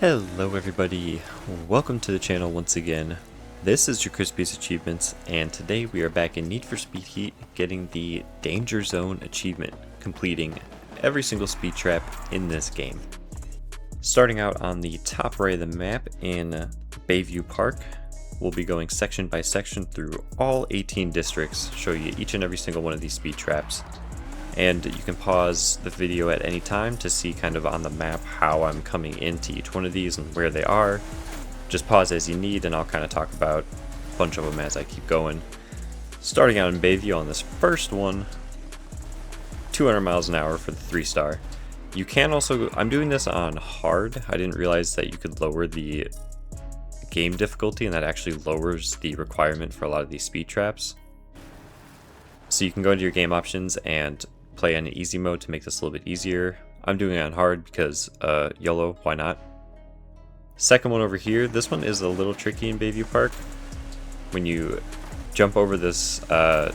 Hello everybody, welcome to the channel once again. This is your Crispy's Achievements, and today we are back in Need for Speed Heat getting the Danger Zone achievement, completing every single speed trap in this game. Starting out on the top right of the map in Bayview Park, we'll be going section by section through all 18 districts, show you each and every single one of these speed traps. And you can pause the video at any time to see kind of on the map how I'm coming into each one of these and where they are. Just pause as you need and I'll kind of talk about a bunch of them as I keep going. Starting out in Bayview on this first one, 200 miles an hour for the 3-star. You can also, I'm doing this on hard. I didn't realize that you could lower the game difficulty and that actually lowers the requirement for a lot of these speed traps. So you can go into your game options and play on easy mode to make this a little bit easier. I'm doing it on hard because YOLO, why not? Second one over here, this one is a little tricky in Bayview Park. When you jump over this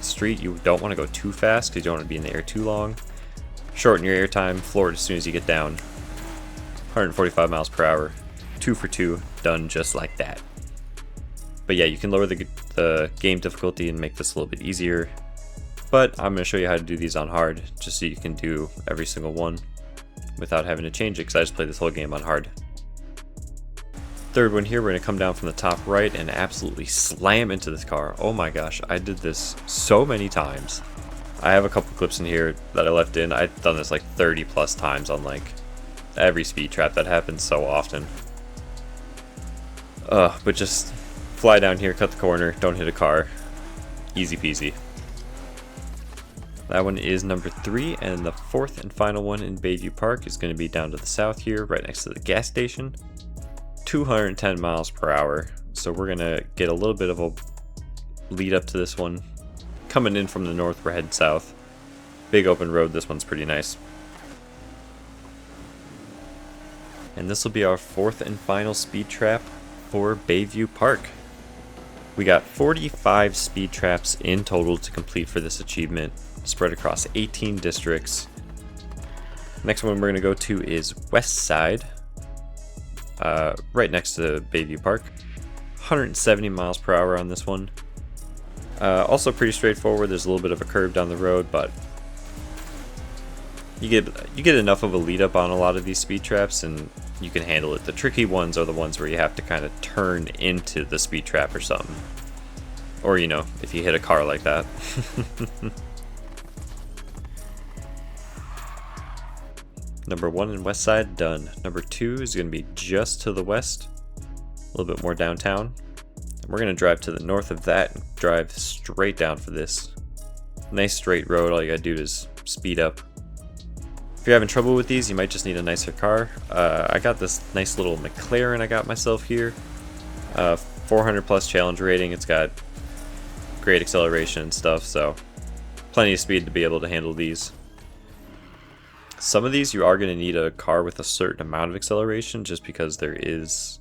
street, you don't want to go too fast because you don't want to be in the air too long. Shorten your air time, floor it as soon as you get down. 145 miles per hour, 2 for 2, done just like that. But yeah, you can lower the game difficulty and make this a little bit easier. But I'm going to show you how to do these on hard, just so you can do every single one without having to change it, because I just played this whole game on hard. Third one here, we're going to come down from the top right and absolutely slam into this car. Oh my gosh, I did this so many times. I have a couple clips in here that I left in. I've done this like 30 plus times on like every speed trap. That happens so often. But just fly down here, cut the corner, don't hit a car. Easy peasy. That one is number 3, and the fourth and final one in Bayview Park is going to be down to the south here, right next to the gas station. 210 miles per hour. So we're going to get a little bit of a lead up to this one. Coming in from the north, we're heading south. Big open road, this one's pretty nice. And this will be our fourth and final speed trap for Bayview Park. We got 45 speed traps in total to complete for this achievement, spread across 18 districts. Next one we're going to go to is Westside, right next to Bayview Park. 170 miles per hour on this one. Also pretty straightforward. There's a little bit of a curve down the road, but you get enough of a lead up on a lot of these speed traps and you can handle it. The tricky ones are the ones where you have to kind of turn into the speed trap or something. Or, you know, if you hit a car like that. Number 1 in Westside, done. Number 2 is going to be just to the west, a little bit more downtown. And we're going to drive to the north of that and drive straight down for this. Nice straight road, all you gotta do is speed up. If you're having trouble with these, you might just need a nicer car. I got this nice little McLaren I got myself here. 400 plus challenge rating, it's got great acceleration and stuff, so plenty of speed to be able to handle these. Some of these you are going to need a car with a certain amount of acceleration just because there is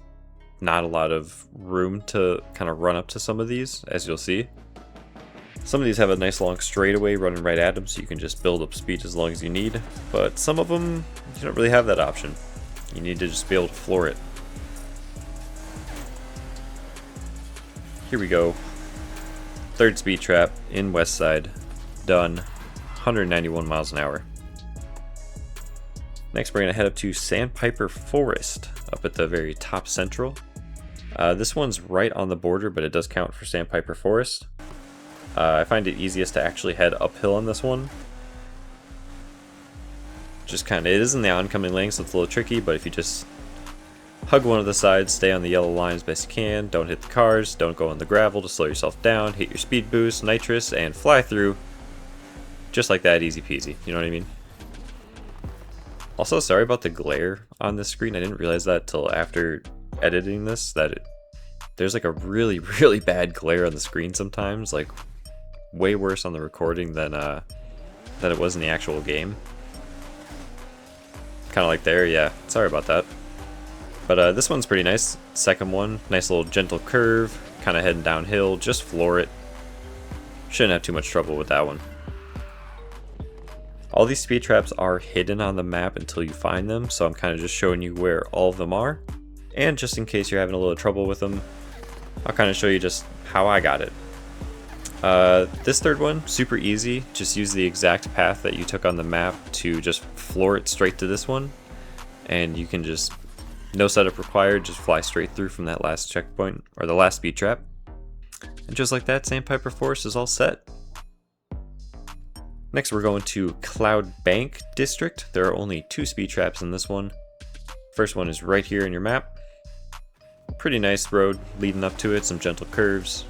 not a lot of room to kind of run up to some of these, as you'll see. Some of these have a nice long straightaway running right at them, so you can just build up speed as long as you need, but some of them you don't really have that option. You need to just be able to floor it. Here we go. Third speed trap in Westside, done. 191 miles an hour. Next we're going to head up to Sandpiper Forest, up at the very top central. This one's right on the border, but it does count for Sandpiper Forest. I find it easiest to actually head uphill on this one. Just kind of, it is in the oncoming lane, so it's a little tricky, but if you just hug one of the sides, stay on the yellow line as best you can, don't hit the cars, don't go on the gravel to slow yourself down, hit your speed boost, nitrous, and fly through. Just like that, easy peasy, you know what I mean? Also, sorry about the glare on this screen. I didn't realize that till after editing this, that there's like a really, really bad glare on the screen sometimes, like way worse on the recording than it was in the actual game. Kind of like there, yeah, sorry about that. But this one's pretty nice. Second one, nice little gentle curve, kind of heading downhill, just floor it. Shouldn't have too much trouble with that one. All these speed traps are hidden on the map until you find them, so I'm kind of just showing you where all of them are. And just in case you're having a little trouble with them, I'll kind of show you just how I got it. This third one, super easy. Just use the exact path that you took on the map to just floor it straight to this one. And you can just, no setup required, just fly straight through from that last checkpoint, or the last speed trap. And just like that, Sandpiper Forest is all set. Next we're going to Cloudbank District. There are only 2 speed traps in this one. First one is right here in your map. Pretty nice road leading up to it, some gentle curves.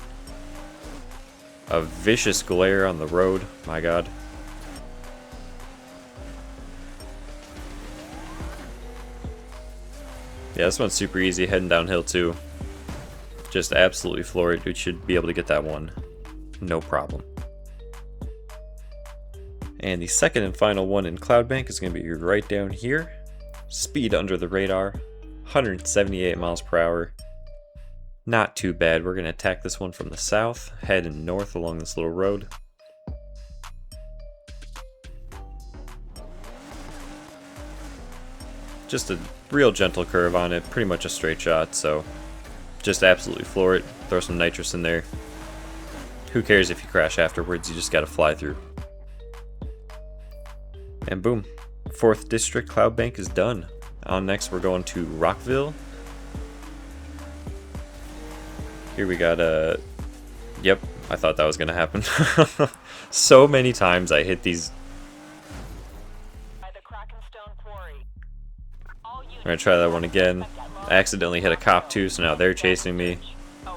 A vicious glare on the road, my god. Yeah, this one's super easy, heading downhill too. Just absolutely floor it. You should be able to get that one, no problem. And the second and final one in Cloudbank is going to be right down here. Speed under the radar, 178 miles per hour. Not too bad. We're going to attack this one from the south, heading north along this little road. Just a real gentle curve on it, pretty much a straight shot, so just absolutely floor it. Throw some nitrous in there. Who cares if you crash afterwards, you just got to fly through. And boom, 4th District Cloudbank is done. On next we're going to Rockville. Here we got yep, I thought that was gonna happen. So many times I hit these. I'm gonna try that one again. I accidentally hit a cop too, so now they're chasing me.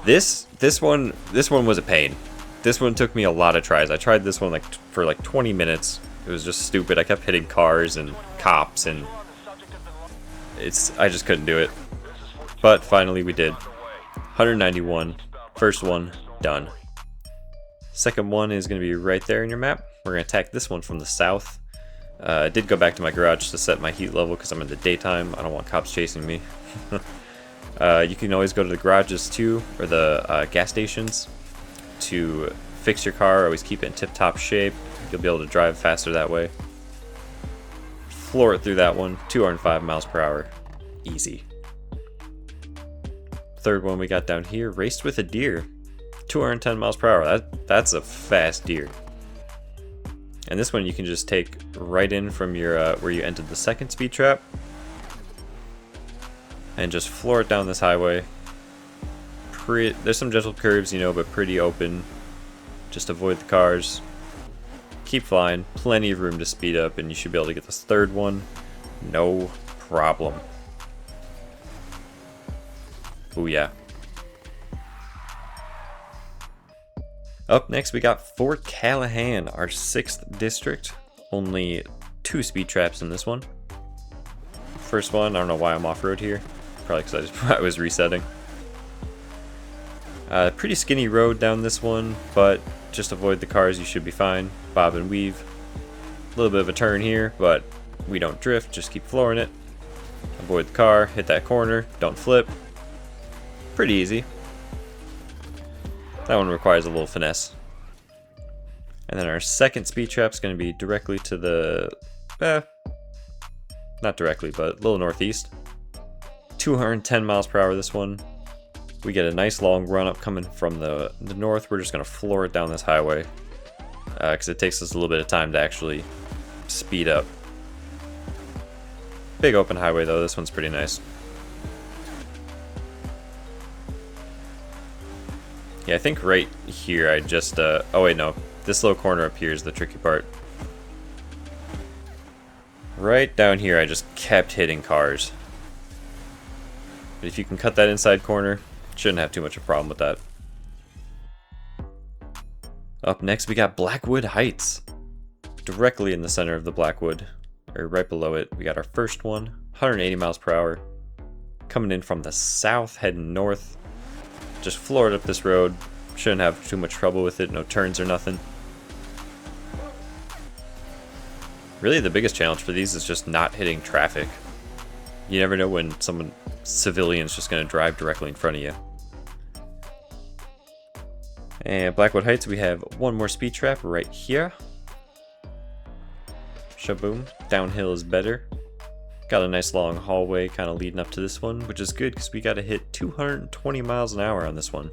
This one was a pain. This one took me a lot of tries. I tried this one for like 20 minutes. It was just stupid. I kept hitting cars and cops, and I just couldn't do it. But finally we did. 191. First one done. Second one is going to be right there in your map. We're going to attack this one from the south. I did go back to my garage to set my heat level because I'm in the daytime. I don't want cops chasing me. You can always go to the garages too, or the gas stations, to fix your car. Always keep it in tip-top shape. You'll be able to drive faster that way. Floor it through that one, 205 miles per hour. Easy. Third one we got down here, raced with a deer. 210 miles per hour. That's a fast deer. And this one you can just take right in from your where you entered the second speed trap, and just floor it down this highway. There's some gentle curves, you know, but pretty open. Just avoid the cars. Keep flying. Plenty of room to speed up, and you should be able to get this third one. No problem. Oh yeah. Up next we got Fort Callahan, our 6th district. Only 2 speed traps in this one. First one, I don't know why I'm off-road here. Probably because I was resetting. Pretty skinny road down this one, but just avoid the cars, you should be fine. Bob and weave. A little bit of a turn here, but we don't drift, just keep flooring it. Avoid the car, hit that corner, don't flip. Pretty easy. That one requires a little finesse. And then our second speed trap is going to be directly to the, not directly, but a little northeast. 210 miles per hour this one. We get a nice long run up coming from the north. We're just going to floor it down this highway because it takes us a little bit of time to actually speed up. Big open highway though, this one's pretty nice. Yeah, I think right here I just, oh wait, no. This little corner up here is the tricky part. Right down here I just kept hitting cars. But if you can cut that inside corner, shouldn't have too much of a problem with that. Up next we got Blackwood Heights. Directly in the center of the Blackwood, or right below it, we got our first one, 180 miles per hour. Coming in from the south, heading north. Just floor it up this road. Shouldn't have too much trouble with it, no turns or nothing. Really the biggest challenge for these is just not hitting traffic. You never know when civilian's just going to drive directly in front of you. And Blackwood Heights, we have one more speed trap right here. Shaboom. Downhill is better. Got a nice long hallway kind of leading up to this one, which is good because we got to hit 220 miles an hour on this one.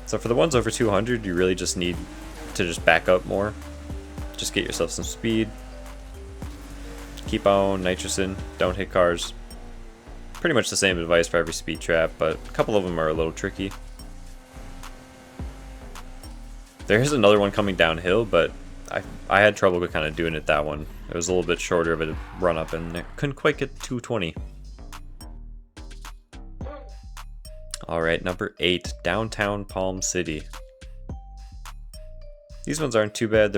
So for the ones over 200, you really just need to just back up more. Just get yourself some speed. Keep on nitrosing, don't hit cars. Pretty much the same advice for every speed trap, but a couple of them are a little tricky. There's another one coming downhill, but I had trouble with kind of doing it that one. It was a little bit shorter of a run up and it couldn't quite get 220. Alright, number 8, downtown Palm City. These ones aren't too bad.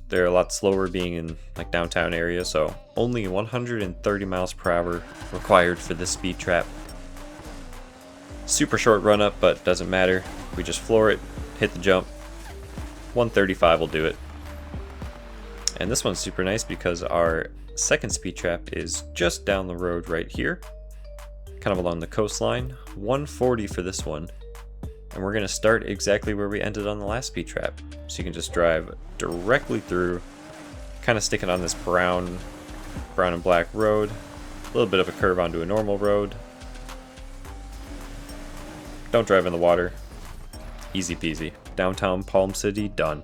They're a lot slower being in like downtown area, so only 130 miles per hour required for this speed trap. Super short run up, but doesn't matter. We just floor it, hit the jump. 135 will do it. And this one's super nice because our second speed trap is just down the road right here, kind of along the coastline. 140 for this one. And we're going to start exactly where we ended on the last speed trap. So you can just drive directly through, kind of sticking on this brown and black road. A little bit of a curve onto a normal road. Don't drive in the water. Easy peasy. Downtown Palm City, done.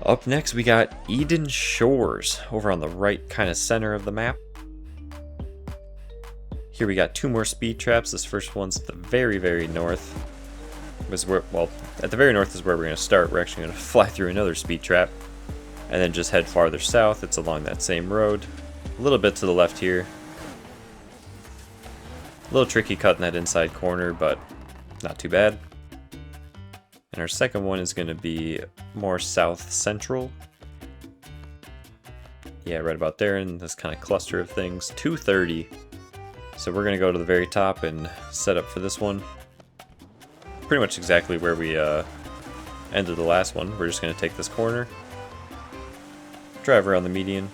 Up next we got Eden Shores over on the right kind of center of the map. Here we got 2 more speed traps. This first one's at the very north. At the very north is where we're going to start. We're actually going to fly through another speed trap and then just head farther south. It's along that same road. A little bit to the left here. A little tricky cutting that inside corner, but not too bad. And our second one is going to be more south central. Yeah, right about there in this kind of cluster of things. 230. So we're going to go to the very top and set up for this one. Pretty much exactly where we ended the last one. We're just going to take this corner, drive around the median,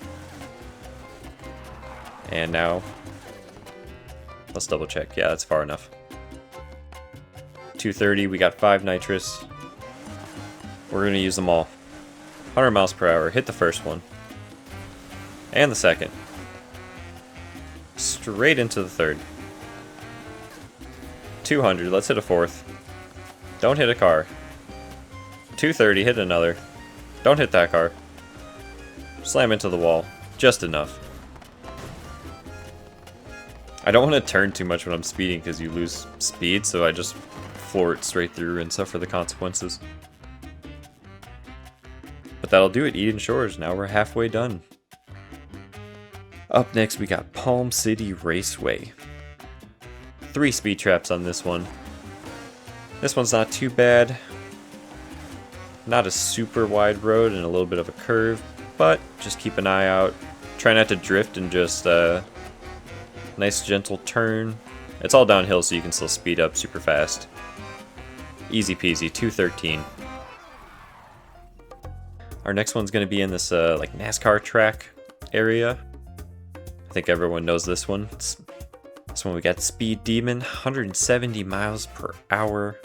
and now let's double check. Yeah, that's far enough. 230, we got 5 nitrous. We're going to use them all. 100 miles per hour, hit the first one. And the second. Straight into the third. 200, let's hit a fourth. Don't hit a car. 230, hit another. Don't hit that car. Slam into the wall. Just enough. I don't want to turn too much when I'm speeding because you lose speed, so I just floor it straight through and suffer the consequences. But that'll do it, Eden Shores. Now we're halfway done. Up next we got Palm City Raceway. 3 speed traps on this one. This one's not too bad. Not a super wide road and a little bit of a curve, but just keep an eye out. Try not to drift and just nice gentle turn. It's all downhill so you can still speed up super fast. Easy peasy, 213. Our next one's going to be in this like NASCAR track area. I think everyone knows this one. This one we got Speed Demon, 170 miles per hour.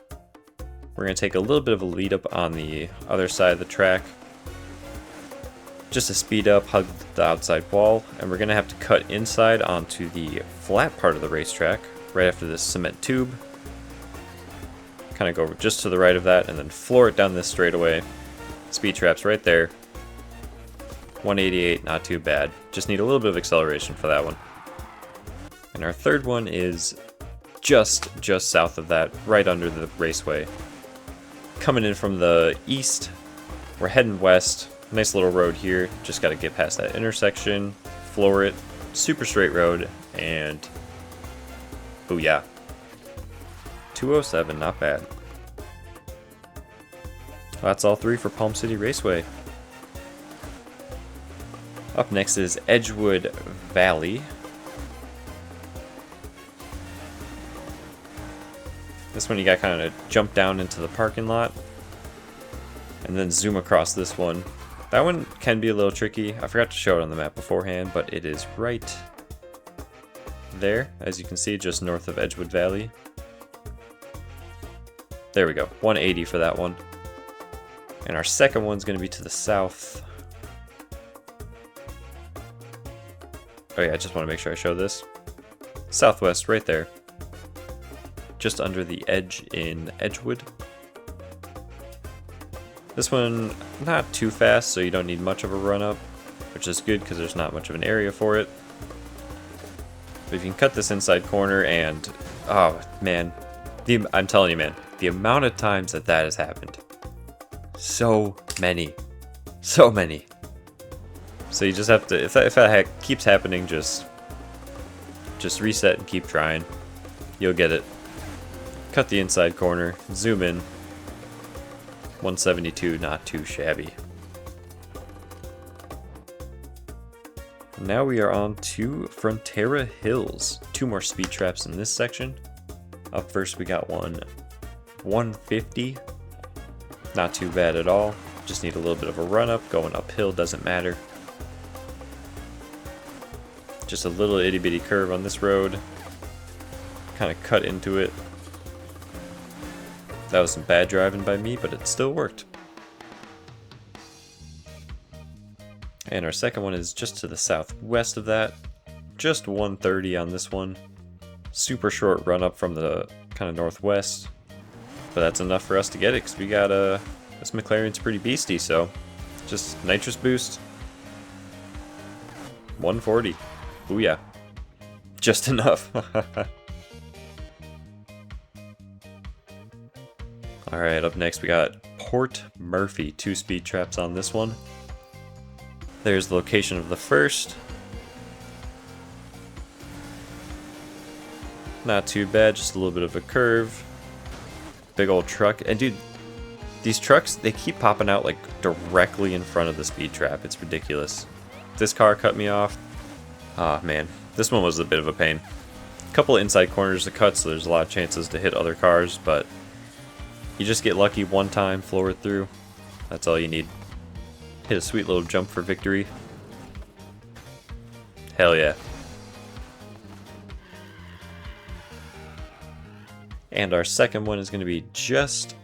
We're going to take a little bit of a lead up on the other side of the track. Just to speed up, hug the outside wall, and we're going to have to cut inside onto the flat part of the racetrack right after this cement tube. Kind of go just to the right of that and then floor it down this straightaway. Speed traps right there. 188, not too bad. Just need a little bit of acceleration for that one. And our third one is just south of that, right under the raceway. Coming in from the east, we're heading west. Nice little road here. Just got to get past that intersection, floor it, super straight road, and booyah. 207, not bad. That's all 3 for Palm City Raceway. Up next is Edgewood Valley. This one you got kind of jump down into the parking lot and then zoom across this one. That one can be a little tricky. I forgot to show it on the map beforehand, but it is right there, as you can see, just north of Edgewood Valley. There we go, 180 for that one. And our second one's going to be to the south. Oh yeah, I just want to make sure I show this. Southwest, right there. Just under the edge in Edgewood. This one, not too fast, so you don't need much of a run up, which is good because there's not much of an area for it. But if you can cut this inside corner and, oh man, I'm telling you man, the amount of times that has happened. So many. So many. So you just have to, if that keeps happening, just reset and keep trying. You'll get it. Cut the inside corner, zoom in. 172, not too shabby. Now we are on to Fronterra Hills. 2 more speed traps in this section. Up first we got one 150. Not too bad at all. Just need a little bit of a run up. Going uphill doesn't matter. Just a little itty bitty curve on this road. Kind of cut into it. That was some bad driving by me, but it still worked. And our second one is just to the southwest of that. Just 130 on this one. Super short run up from the kind of northwest. But that's enough for us to get it, because we got this McLaren's pretty beastie, so just nitrous boost. 140. Booyah. Just enough. Alright, up next we got Port Murphy. 2 speed traps on this one. There's the location of the first. Not too bad, just a little bit of a curve. Big old truck. And dude, these trucks, they keep popping out like directly in front of the speed trap. It's ridiculous. This car cut me off. Ah, man. This one was a bit of a pain. A couple of inside corners to cut, so there's a lot of chances to hit other cars, but you just get lucky one time, floor it through. That's all you need. Hit a sweet little jump for victory. Hell yeah. And our second one is going to be just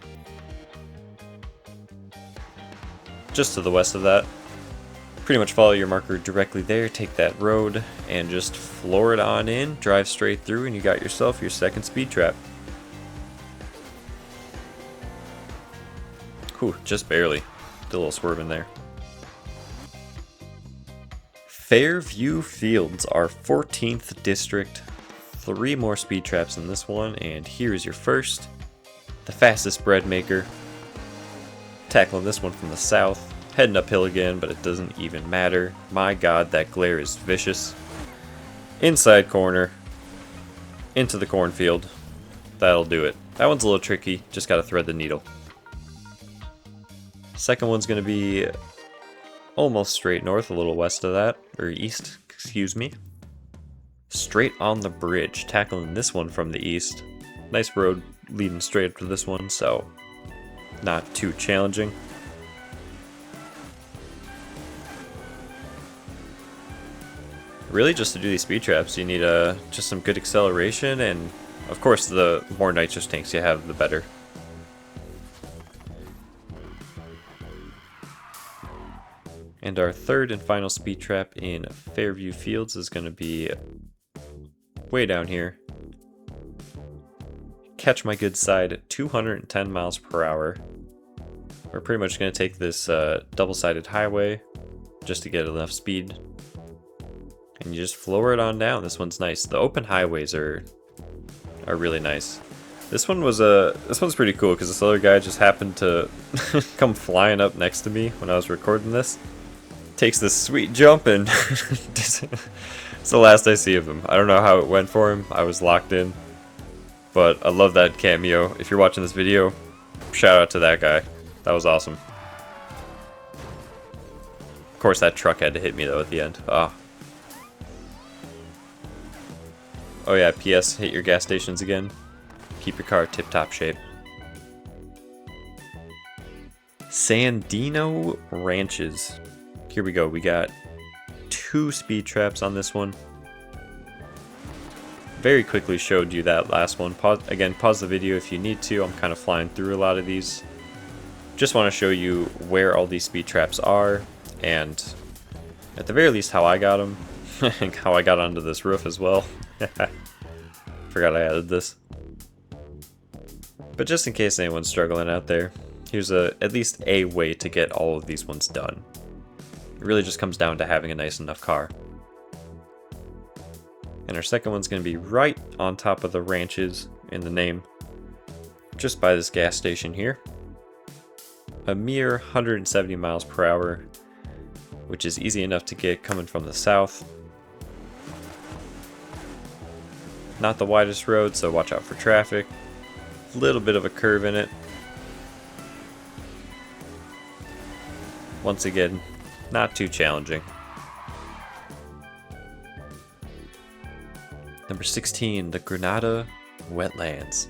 to the west of that. Pretty much follow your marker directly there, take that road, and just floor it on in, drive straight through, and you got yourself your second speed trap. Whew, just barely. Did a little swerve in there. Fairview Fields, our 14th district. 3 more speed traps in this one, and here is your first. The fastest bread maker. Tackling this one from the south. Heading uphill again, but it doesn't even matter. My god, that glare is vicious. Inside corner. Into the cornfield. That'll do it. That one's a little tricky, just gotta thread the needle. Second one's gonna be almost straight north, a little west of that, or east, excuse me. Straight on the bridge, tackling this one from the east. Nice road leading straight up to this one, so not too challenging. Really, just to do these speed traps, you need just some good acceleration, and of course, the more nitrous tanks you have, the better. And our third and final speed trap in Fairview Fields is going to be way down here. Catch my good side at 210 miles per hour. We're pretty much going to take this double-sided highway just to get enough speed. And you just floor it on down. This one's nice. The open highways are really nice. This one's pretty cool because this other guy just happened to come flying up next to me when I was recording this. Takes this sweet jump and it's the last I see of him. I don't know how it went for him. I was locked in. But I love that cameo. If you're watching this video, shout out to that guy. That was awesome. Of course, that truck had to hit me though at the end. Ah. Oh yeah, PS, hit your gas stations again. Keep your car tip-top shape. Sandino Ranches. Here we go. We got 2 speed traps on this one. Very quickly showed you that last one. Pause the video if you need to. I'm kind of flying through a lot of these. Just want to show you where all these speed traps are, and at the very least how I got them. How I got onto this roof as well. Forgot I added this. But just in case anyone's struggling out there, here's at least a way to get all of these ones done. It really just comes down to having a nice enough car. And our second one's going to be right on top of the ranches in the name, just by this gas station here. A mere 170 miles per hour, which is easy enough to get coming from the south. Not the widest road, so watch out for traffic. A little bit of a curve in it. Once again, not too challenging. Number 16, the Grenada Wetlands.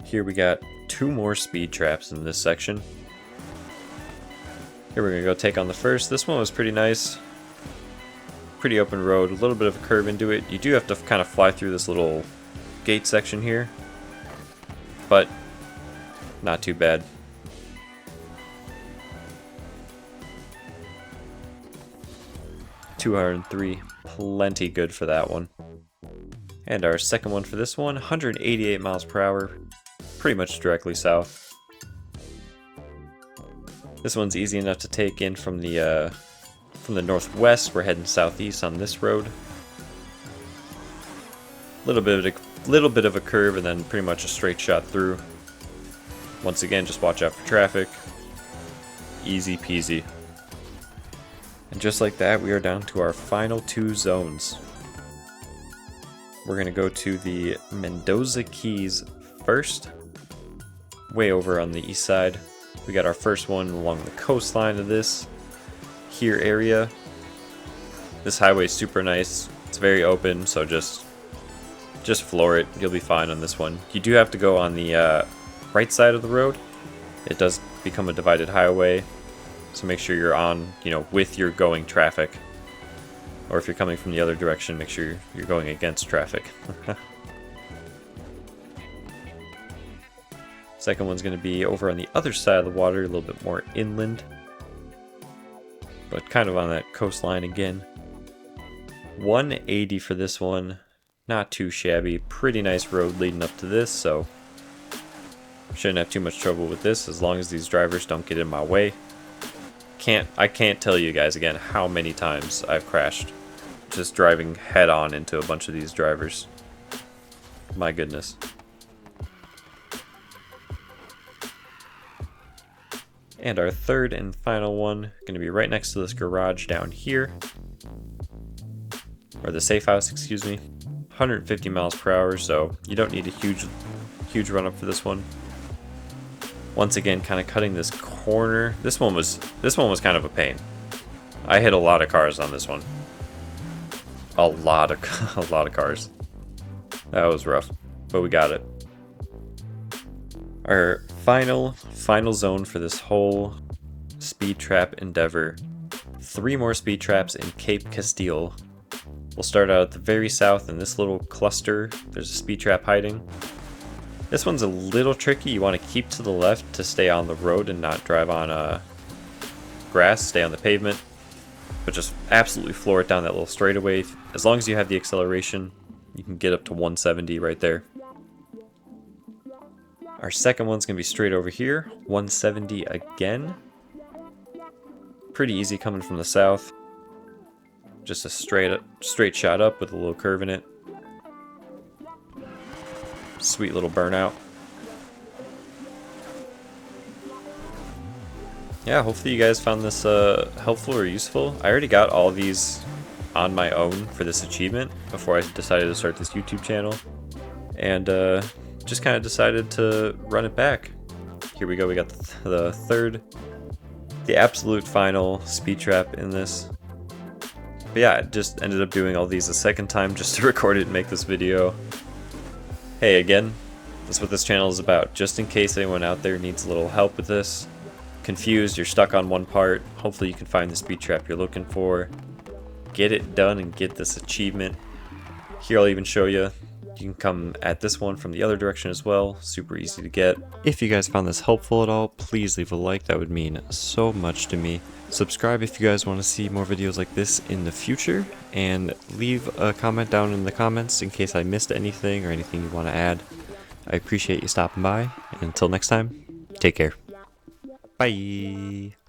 Here we got 2 more speed traps in this section. Here we're going to go take on the first. This one was pretty nice. Pretty open road, a little bit of a curve into it. You do have to kind of fly through this little gate section here, but not too bad. $203, plenty good for that one. And our second one for this one, 188 miles per hour, pretty much directly south. This one's easy enough to take in from the northwest. We're heading southeast on this road. Little bit of a curve and then pretty much a straight shot through. Once again, just watch out for traffic. Easy peasy. And just like that, we are down to our final 2 zones. We're gonna go to the Mendoza Keys first, way over on the east side. We got our first one along the coastline of this here area. This highway is super nice. It's very open, so just floor it. You'll be fine on this one. You do have to go on the right side of the road. It does become a divided highway, so make sure you're on, with your going traffic. Or if you're coming from the other direction, make sure you're going against traffic. Second one's going to be over on the other side of the water, a little bit more inland, but kind of on that coastline again. 180 for this one, not too shabby. Pretty nice road leading up to this, so shouldn't have too much trouble with this as long as these drivers don't get in my way. I can't tell you guys again how many times I've crashed just driving head on into a bunch of these drivers. My goodness. And our third and final one, going to be right next to this garage down here. Or the safe house, excuse me. 150 miles per hour, so you don't need a huge run up for this one. Once again, kind of cutting this corner. This one was kind of a pain. I hit a lot of cars on this one. A lot of cars. That was rough, but we got it. Our final zone for this whole speed trap endeavor. 3 more speed traps in Cape Castille. We'll start out at the very south in this little cluster. There's a speed trap hiding. This one's a little tricky. You want to keep to the left to stay on the road and not drive on grass, stay on the pavement. But just absolutely floor it down that little straightaway. As long as you have the acceleration, you can get up to 170 right there. Our second one's going to be straight over here, 170 again. Pretty easy coming from the south. Just a straight shot up with a little curve in it. Sweet little burnout. Yeah, hopefully you guys found this helpful or useful. I already got all these on my own for this achievement before I decided to start this YouTube channel. And just kind of decided to run it back. Here we go, we got the absolute final speed trap in this. But yeah, I just ended up doing all these a second time just to record it and make this video. Hey, again, that's what this channel is about. Just in case anyone out there needs a little help with this, confused, you're stuck on one part, hopefully you can find the speed trap you're looking for, get it done and get this achievement. Here I'll even show you. You can come at this one from the other direction as well. Super easy to get. If you guys found this helpful at all, please leave a like. That would mean so much to me. Subscribe if you guys want to see more videos like this in the future, and leave a comment down in the comments in case I missed anything or anything you want to add. I appreciate you stopping by, and until next time, take care. Bye!